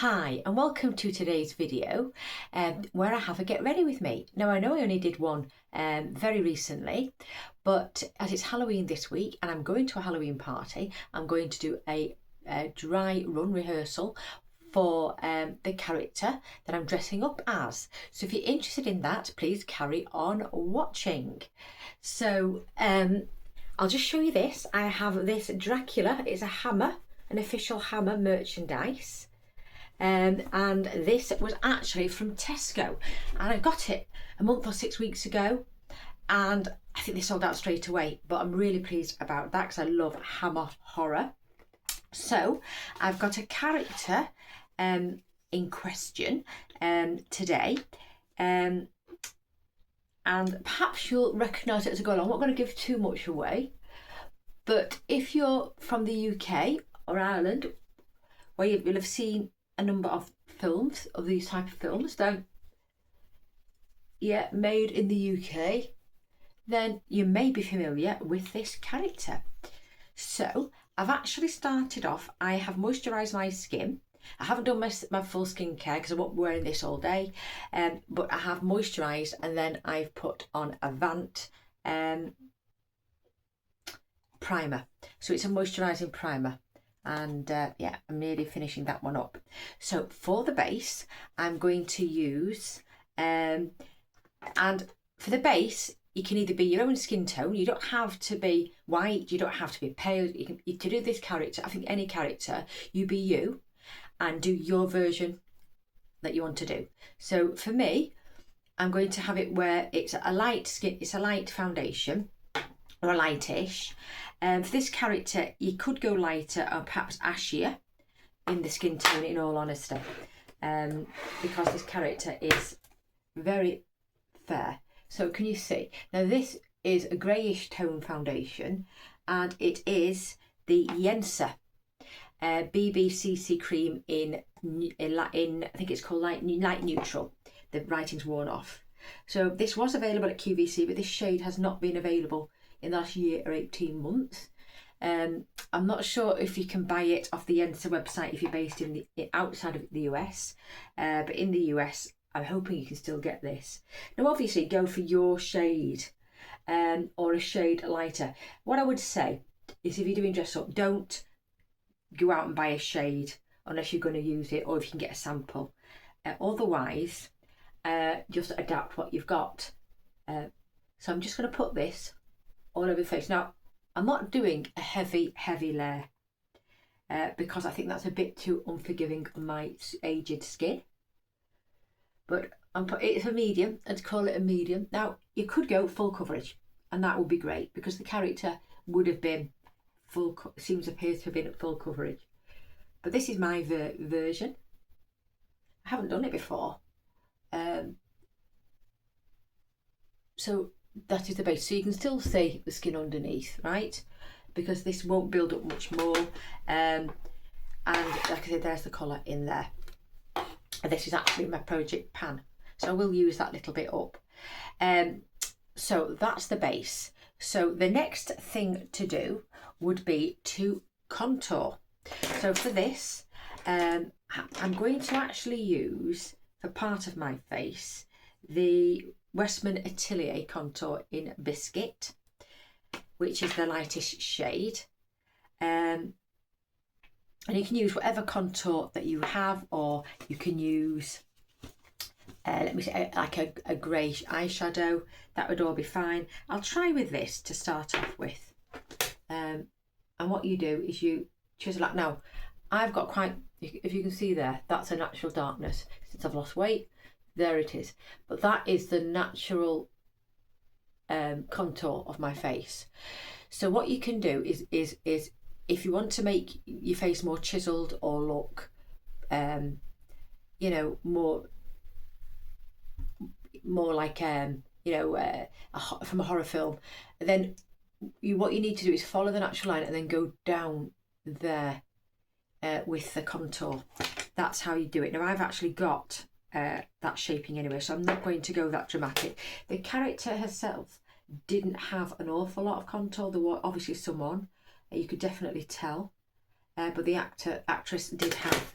Hi and welcome to today's video where I have a get ready with me. Now I know I only did one very recently, but as it's Halloween this week and I'm going to a Halloween party, I'm going to do a dry run rehearsal for the character that I'm dressing up as. So if you're interested in that, please carry on watching. So I'll just show you this. I have this Dracula. It's a hammer, an official hammer merchandise. And this was actually from Tesco, and I got it a month or 6 weeks ago, and I think they sold out straight away, but I'm really pleased about that because I love hammer horror. So I've got a character in question today, and perhaps you'll recognise it as I go along. I'm not going to give too much away, but if you're from the UK or Ireland, where you'll have seen a number of films of these type of films, made in the UK, then you may be familiar with this character. So I've actually started off, I have moisturised my skin. I haven't done my full skincare because I won't be wearing this all day, but I have moisturised, and then I've put on a Vant primer. So it's a moisturising primer. And I'm nearly finishing that one up. So for the base, I'm going to use, and for the base, you can either be your own skin tone. You don't have to be white. You don't have to be pale. You can, to do this character, I think any character, you be you and do your version that you want to do. So for me, I'm going to have it where it's a light skin, it's a light foundation, or a lightish. For this character, you could go lighter or perhaps ashier in the skin tone, in all honesty, because this character is very fair. So can you see? Now this is a greyish tone foundation, and it is the Yensa BBCC cream in I think it's called light neutral. The writing's worn off. So this was available at QVC, but this shade has not been available in the last year or 18 months. I'm not sure if you can buy it off the Yensa website if you're based in the outside of the US, but in the US, I'm hoping you can still get this. Now, obviously, go for your shade or a shade lighter. What I would say is, if you're doing dress up, don't go out and buy a shade unless you're going to use it, or if you can get a sample. Otherwise, just adapt what you've got. So I'm just going to put this all over the face. Now, I'm not doing a heavy layer because I think that's a bit too unforgiving on my aged skin. But it's a medium. I'd call it a medium. Now, you could go full coverage, and that would be great because the character would have been appears to have been at full coverage. But this is my version. I haven't done it before. So that is the base. So you can still see the skin underneath, right? Because this won't build up much more. And like I said, there's the colour in there. And this is actually my project pan. So I will use that little bit up. So that's the base. So the next thing to do would be to contour. So for this, I'm going to actually use, for part of my face, the Westman Atelier contour in Biscuit, which is the lightest shade. And you can use whatever contour that you have, or you can use, let me say, like a grey eyeshadow. That would all be fine. I'll try with this to start off with. And what you do is you chisel out. Now, I've got quite, if you can see there, that's a natural darkness. Since I've lost weight, there it is. But that is the natural contour of my face. So what you can do is if you want to make your face more chiseled or look, more like from a horror film, then what you need to do is follow the natural line and then go down there with the contour. That's how you do it. Now I've actually got that shaping anyway, so I'm not going to go that dramatic. The character herself didn't have an awful lot of contour. There were obviously some on, you could definitely tell, but the actress did have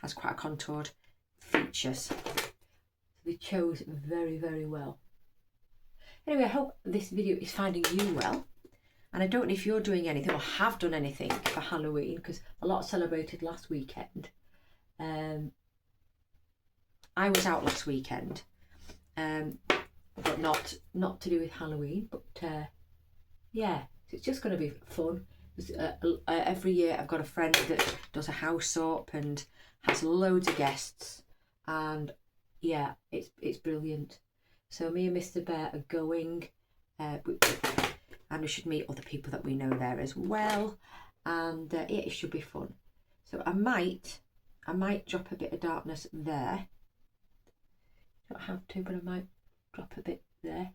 has quite a contoured features. So they chose very, very well. Anyway, I hope this video is finding you well. And I don't know if you're doing anything or have done anything for Halloween, because a lot celebrated last weekend. I was out last weekend, but not to do with Halloween. But yeah, it's just going to be fun. Every year I've got a friend that does a house up and has loads of guests, and yeah, it's brilliant. So me and Mr. Bear are going, and we should meet other people that we know there as well, and yeah, it should be fun. So I might drop a bit of darkness there. Don't have to, but I might drop a bit there.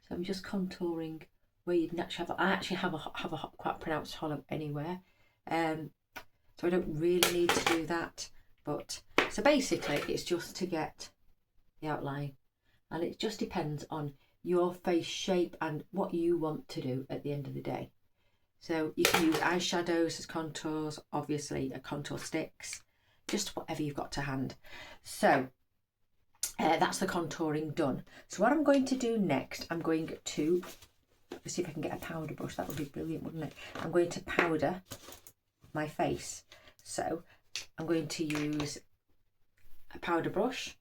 So I'm just contouring where you'd naturally have. I actually have a quite pronounced hollow anywhere, so I don't really need to do that. But so basically, it's just to get the outline, and it just depends on your face shape and what you want to do at the end of the day. So you can use eyeshadows as contours, obviously a contour sticks, just whatever you've got to hand. So that's the contouring done. So what I'm going to do next, I'm going to, let's see if I can get a powder brush. That would be brilliant, wouldn't it? I'm going to powder my face. So I'm going to use a powder brush,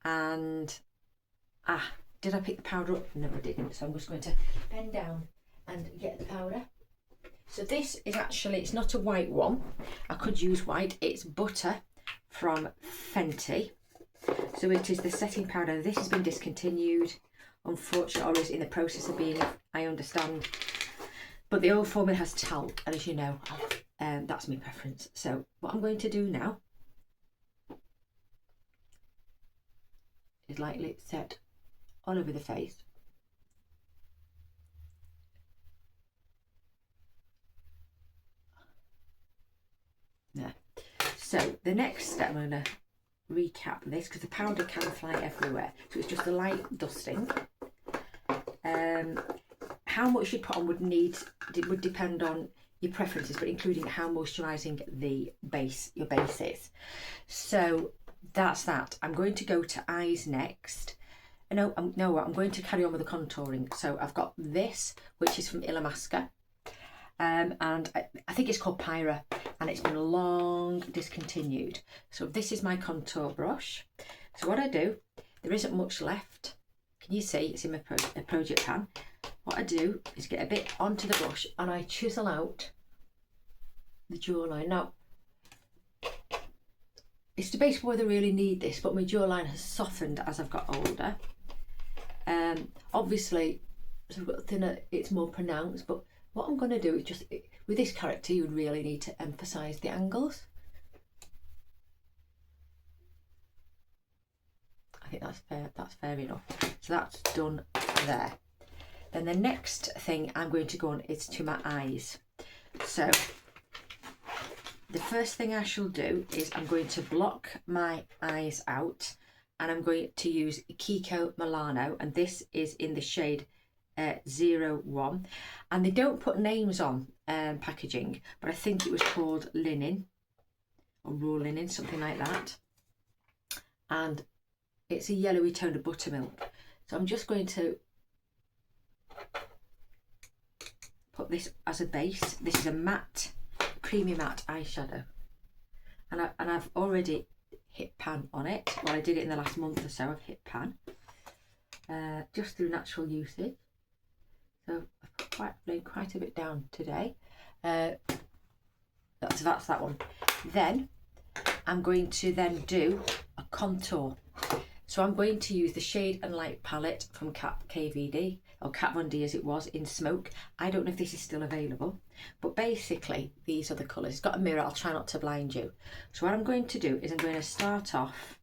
and did I pick the powder up? No, I didn't. So I'm just going to bend down and get the powder. So this is actually, it's not a white one. I could use white. It's butter from Fenty. So it is the setting powder. This has been discontinued, unfortunately, or is in the process of being, I understand. But the old formula has talc, and as you know, that's my preference. So what I'm going to do now is lightly set all over the face. There. So the next step, I'm going to recap this because the powder can fly everywhere. So it's just a light dusting. How much you put on would depend on your preferences, but including how moisturising your base is. So that's that. I'm going to go to eyes next. No, I'm going to carry on with the contouring. So I've got this, which is from Illamasqua, and I think it's called Pyra, and it's been long discontinued. So this is my contour brush. So what I do, there isn't much left. Can you see? It's in my project pan. What I do is get a bit onto the brush and I chisel out the jawline. Now, it's debatable whether I really need this, but my jawline has softened as I've got older. Obviously, as I've got thinner, it's more pronounced, but what I'm going to do is just, with this character, you would really need to emphasise the angles. I think that's fair enough. So that's done there. Then the next thing I'm going to go on is to my eyes. So the first thing I shall do is I'm going to block my eyes out, and I'm going to use Kiko Milano, and this is in the shade 01, and they don't put names on packaging, but I think it was called linen or raw linen, something like that, and it's a yellowy tone of buttermilk. So I'm just going to put this as a base. This is a matte, creamy matte eyeshadow, and I've already hit pan on it. Well, I did it in the last month or so. I've hit pan just through natural usage. So I've put quite a bit down today. That's that one. Then I'm going to then do a contour. So I'm going to use the Shade and Light palette from Kat KVD, or Kat Von D as it was, in Smoke. I don't know if this is still available, but basically these are the colours. It's got a mirror, I'll try not to blind you. So what I'm going to do is I'm going to start off,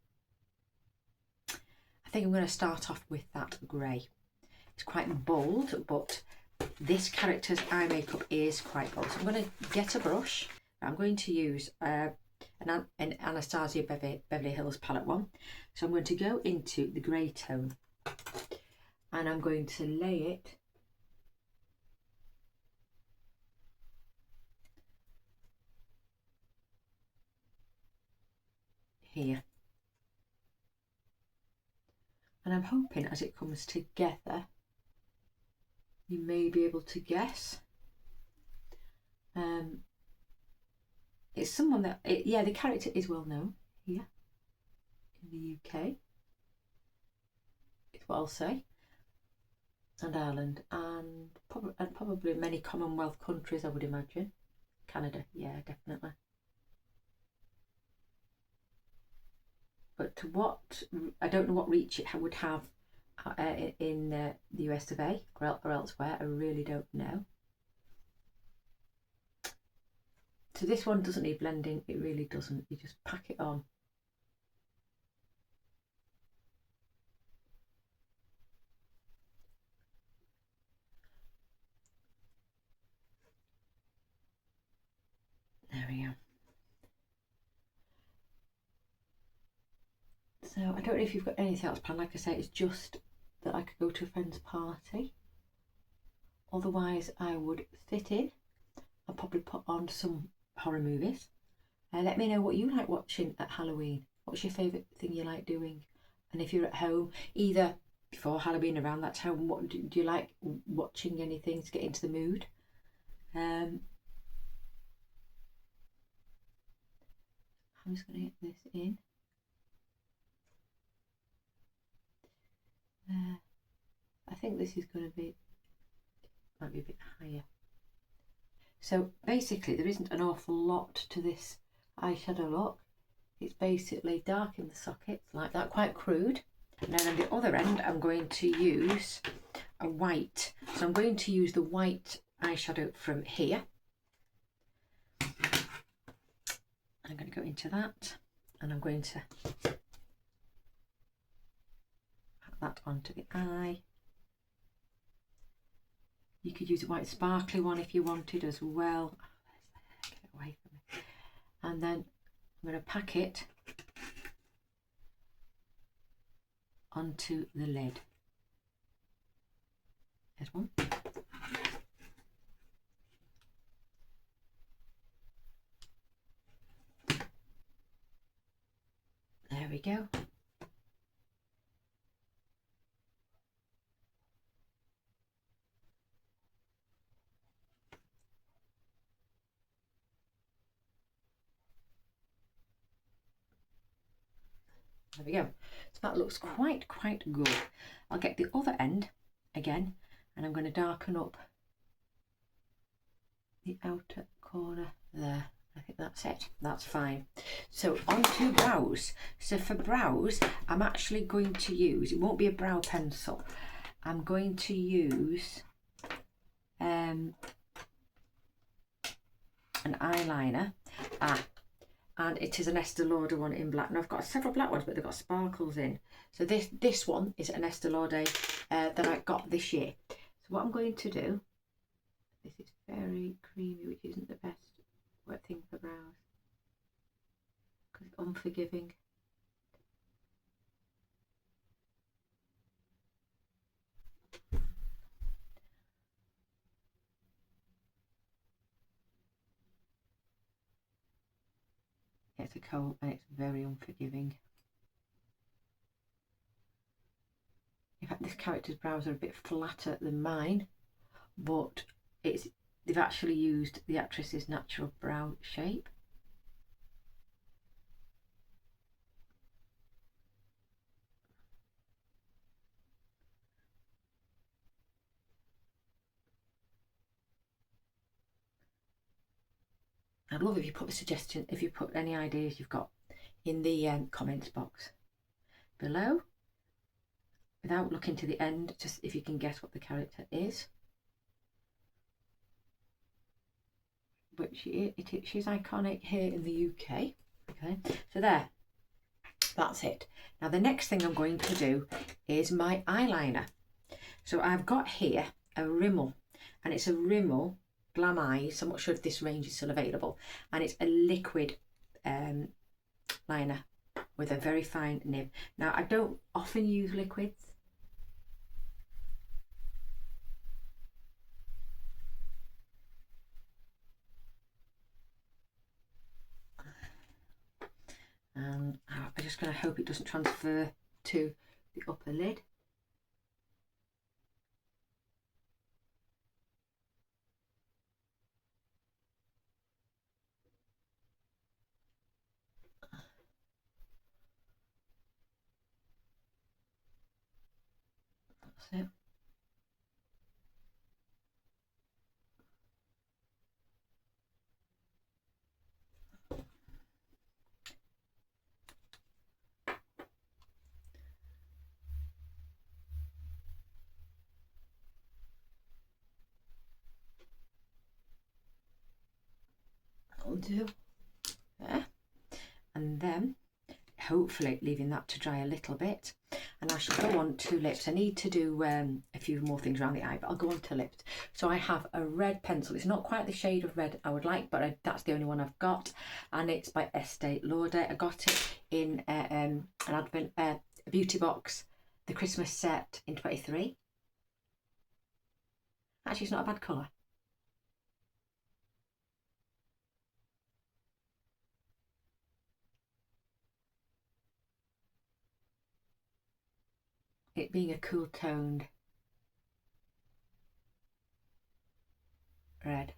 I think I'm going to start off with that grey. It's quite bold, but this character's eye makeup is quite bold. So I'm going to get a brush. I'm going to use an Anastasia Beverly Hills palette one. So I'm going to go into the grey tone, and I'm going to lay it here. And I'm hoping as it comes together, you may be able to guess. It's someone that, yeah, the character is well known here in the UK, is what I'll say, and Ireland, and probably many Commonwealth countries, I would imagine. Canada, yeah, definitely. But I don't know what reach it would have in the US of A or elsewhere. I really don't know. So this one doesn't need blending, it really doesn't. You just pack it on. There we go. So I don't know if you've got anything else planned. Like I say, it's just that I could go to a friend's party. Otherwise I would fit in. I'll probably put on some horror movies. Let me know what you like watching at Halloween. What's your favourite thing you like doing? And if you're at home, either before Halloween, around that time, what do you like watching? Anything to get into the mood? I'm just going to get this in. I think this is going to be, might be a bit higher. So basically there isn't an awful lot to this eyeshadow look. It's basically dark in the sockets like that, quite crude. And then on the other end I'm going to use a white. So I'm going to use the white eyeshadow from here. I'm going to go into that and I'm going to pat that onto the eye. You could use a white sparkly one if you wanted as well. Get away from me. And then I'm going to pack it onto the lid. There's one. There we go. There we go. So that looks quite good. I'll get the other end again and I'm going to darken up the outer corner there. I think that's it. That's fine. So on to brows. So for brows, I'm actually going to use, it won't be a brow pencil. I'm going to use an eyeliner. And it is an Estee Lauder one in black. Now I've got several black ones, but they've got sparkles in. So this one is an Estee Lauder that I got this year. So what I'm going to do, this is very creamy, which isn't the best wet thing for brows because it's unforgiving. It's a coat and it's very unforgiving. In fact, this character's brows are a bit flatter than mine, but they've actually used the actress's natural brow shape. I'd love if you put a suggestion, if you put any ideas you've got in the comments box below, without looking to the end, just if you can guess what the character is. But she's iconic here in the UK. Okay, so there, that's it. Now the next thing I'm going to do is my eyeliner. So I've got here a Rimmel, and it's a Rimmel Glam Eyes. I'm not sure if this range is still available, and it's a liquid liner with a very fine nib. Now I don't often use liquids. And just going to hope it doesn't transfer to the upper lid. That's it. That'll do. There. And then hopefully leaving that to dry a little bit, and I shall go on to lips. I need to do a few more things around the eye, but I'll go on to lips. So I have a red pencil. It's not quite the shade of red I would like, but that's the only one I've got, and it's by Estee Lauder. I got it in an advent beauty box, the Christmas set in 23. Actually, it's not a bad colour. It being a cool toned red.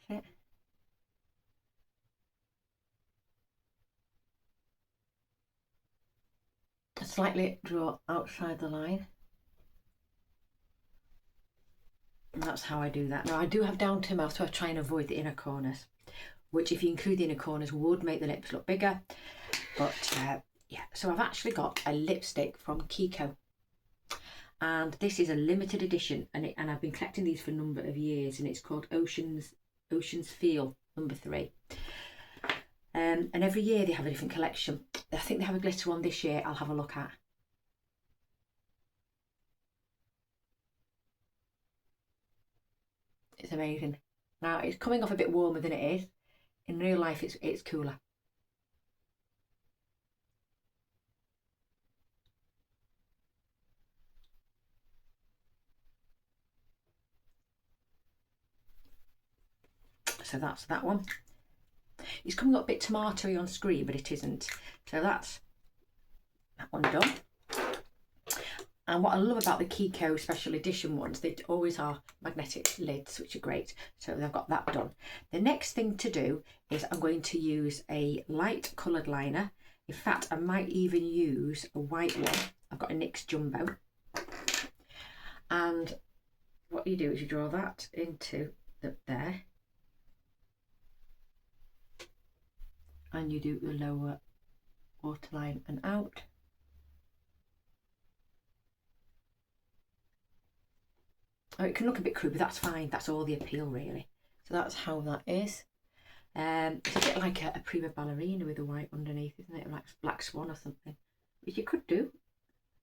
That's it. Slightly draw outside the line. And that's how I do that. Now I do have down to mouth, so I try and avoid the inner corners, which if you include the inner corners would make the lips look bigger. But yeah, so I've actually got a lipstick from Kiko, and this is a limited edition, and I've been collecting these for a number of years, and it's called Ocean's Feel number 3. And every year they have a different collection. I think they have a glitter one this year. I'll have a look at. It's amazing. Now it's coming off a bit warmer than it is. In real life it's cooler. So that's that one. It's coming up a bit tomatoey on screen, but it isn't. So that's that one done. And what I love about the Kiko special edition ones, they always are magnetic lids, which are great. So they've got that done. The next thing to do is I'm going to use a light coloured liner. In fact, I might even use a white one. I've got a NYX Jumbo. And what you do is you draw that into there. And you do the lower waterline and out. Oh, it can look a bit crude, but that's fine. That's all the appeal, really. So that's how that is. It's a bit like a prima ballerina with a white underneath, isn't it? Like Black Swan or something, which you could do.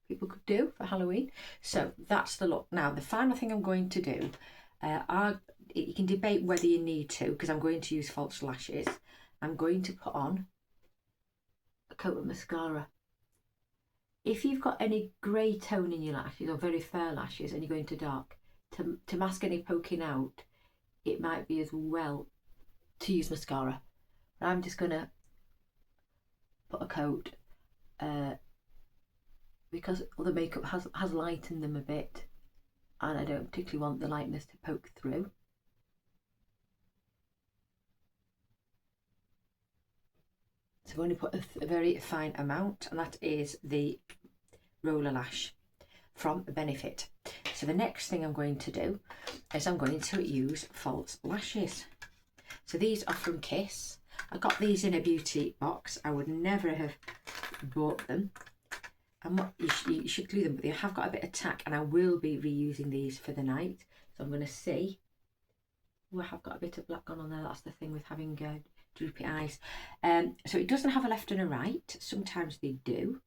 People could do for Halloween. So that's the look. Now, the final thing I'm going to do, you can debate whether you need to, because I'm going to use false lashes. I'm going to put on a coat of mascara. If you've got any grey tone in your lashes or very fair lashes and you're going to dark, to mask any poking out, it might be as well to use mascara. But I'm just going to put a coat because the makeup has lightened them a bit, and I don't particularly want the lightness to poke through. So I've only put a very fine amount, and that is the roller lash from Benefit. So the next thing I'm going to do is I'm going to use false lashes. So these are from Kiss. I got these in a beauty box. I would never have bought them. And what you should glue them, but they have got a bit of tack, and I will be reusing these for the night. So I'm going to see. Oh, I have got a bit of black on there. That's the thing with having droopy eyes. So it doesn't have a left and a right. Sometimes they do.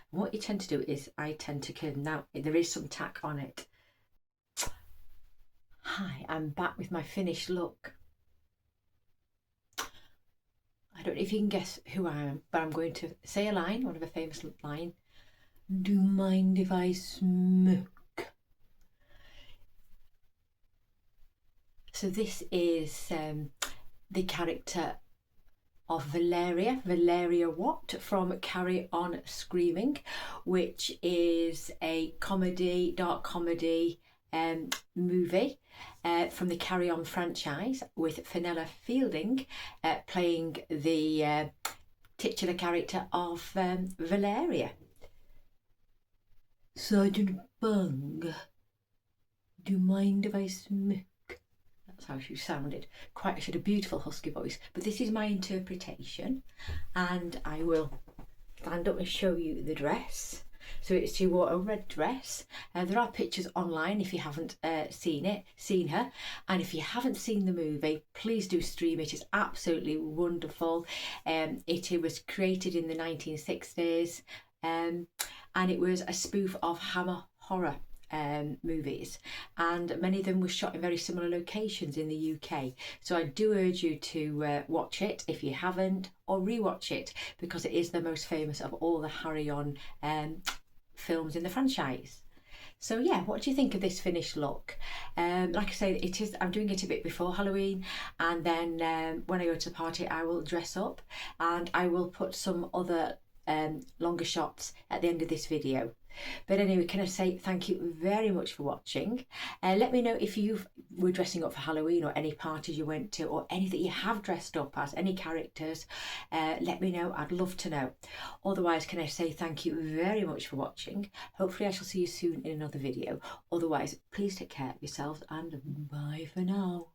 What you tend to do is I tend to curve. Now there is some tack on it. Hi, I'm back with my finished look. I I don't know if you can guess who I am, but I'm going to say a line, one of a famous line. Do you mind if I smoke? So this is the character of Valaria Watt from Carry On Screaming, which is a comedy, dark comedy movie from the Carry On franchise, with Fenella Fielding playing the titular character of Valaria. Sergeant Bung, do you mind if I smoke? That's how she sounded. She had a beautiful husky voice, but this is my interpretation, and I will stand up and show you the dress. So she wore a red dress. There are pictures online if you haven't seen her, and if you haven't seen the movie, please do stream it. It's absolutely wonderful. It was created in the 1960s, and it was a spoof of Hammer horror movies, and many of them were shot in very similar locations in the UK. So I do urge you to watch it if you haven't, or rewatch it, because it is the most famous of all the Carry On films in the franchise. So yeah, what do you think of this finished look? Like I say, I'm doing it a bit before Halloween, and then when I go to the party I will dress up, and I will put some other longer shots at the end of this video. But anyway, can I say thank you very much for watching. Let me know if you were dressing up for Halloween, or any parties you went to, or any that you have dressed up as, any characters. Let me know, I'd love to know. Otherwise, can I say thank you very much for watching. Hopefully I shall see you soon in another video. Otherwise, please take care of yourselves, and bye for now.